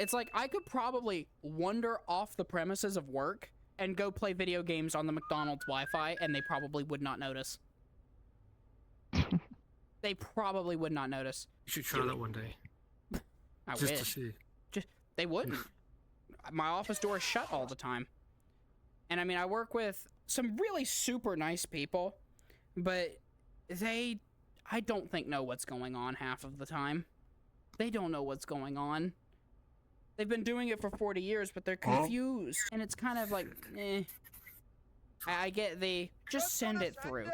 It's like I could probably wander off the premises of work and go play video games on the McDonald's Wi-Fi, and they probably would not notice. They probably would not notice. You should try that one day. I Just wish. to see. They wouldn't. My office door is shut all the time. And I mean, I work with some really super nice people, but I don't think know what's going on half of the time. They don't know what's going on. They've been doing it for 40 years, but they're confused. And it's kind of like, I get just send it through.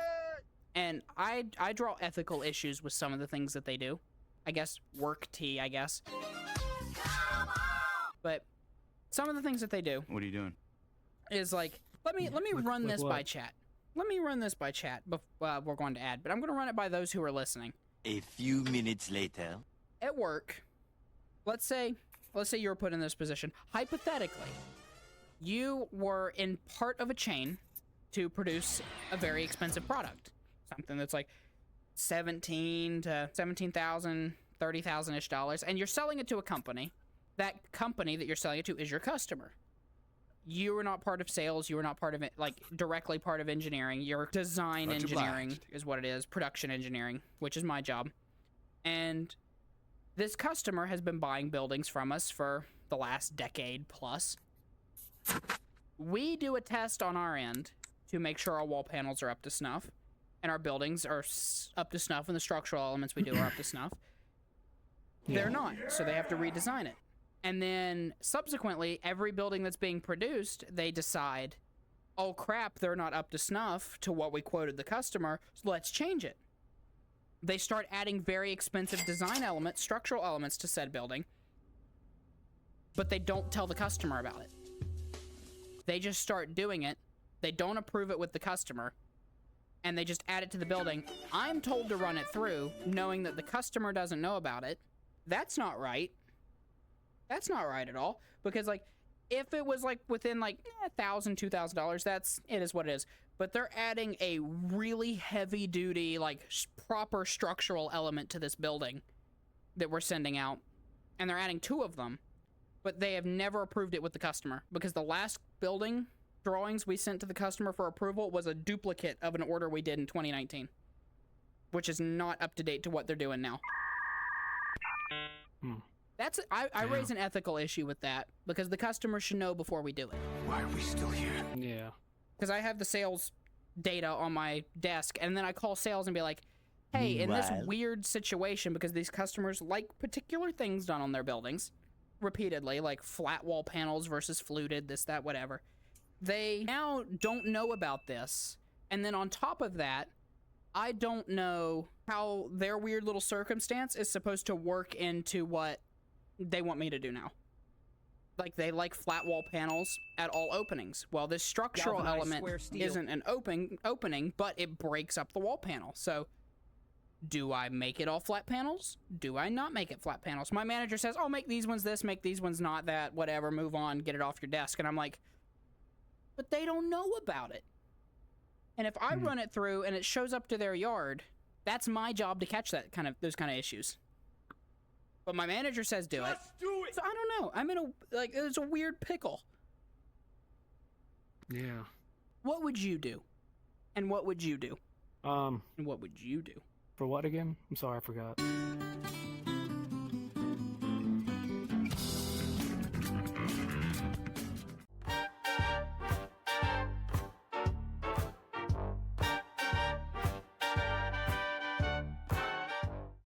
And I draw ethical issues with some of the things that they do. I guess work tea, I guess. But some of the things that they do. What are you doing? Is like, let me run this by chat. Let me run this by chat. We're going to ad, but I'm going to run it by those who are listening. A few minutes later. At work, let's say you were put in this position. Hypothetically, you were in part of a chain to produce a very expensive product. Something that's like $17,000 to $17,000, $30,000-ish dollars, and you're selling it to a company. That company that you're selling it to is your customer. You are not part of sales. You are not part of it, like directly part of engineering. You're design engineering is what it is, production engineering, which is my job. And this customer has been buying buildings from us for the last decade plus. We do a test on our end to make sure our wall panels are up to snuff and our buildings are up to snuff and the structural elements we do are up to snuff. They're not, so they have to redesign it. And then subsequently, every building that's being produced, they decide, oh crap, they're not up to snuff to what we quoted the customer, so let's change it. They start adding very expensive design elements, structural elements to said building, but they don't tell the customer about it. They just start doing it. They don't approve it with the customer, and they just add it to the building. I'm told to run it through, knowing that the customer doesn't know about it. That's not right. That's not right at all, because like if it was like within like $1,000, $2,000, that's it is what it is. But they're adding a really heavy duty, like proper structural element to this building that we're sending out, and they're adding 2 of them, but they have never approved it with the customer, because the last building drawings we sent to the customer for approval was a duplicate of an order we did in 2019, which is not up to date to what they're doing now. I raise an ethical issue with that, because the customer should know before we do it. Why are we still here? Yeah. Because I have the sales data on my desk, and then I call sales and be like, hey, in this weird situation, because these customers like particular things done on their buildings repeatedly, like flat wall panels versus fluted, this, that, whatever. They now don't know about this. And then on top of that, I don't know how their weird little circumstance is supposed to work into what they want me to do now. Like, they like flat wall panels at all openings. Well, this structural element isn't an opening, but it breaks up the wall panel. So, do I make it all flat panels? Do I not make it flat panels? My manager says, oh, make these ones this, make these ones not that, whatever, move on, get it off your desk. And I'm like, but they don't know about it. And if I run it through and it shows up to their yard, that's my job to catch those kind of issues. But my manager says do it. Do it. So I don't know. I'm in it's a weird pickle. Yeah. What would you do? And what would you do? And what would you do? For what again? I'm sorry, I forgot.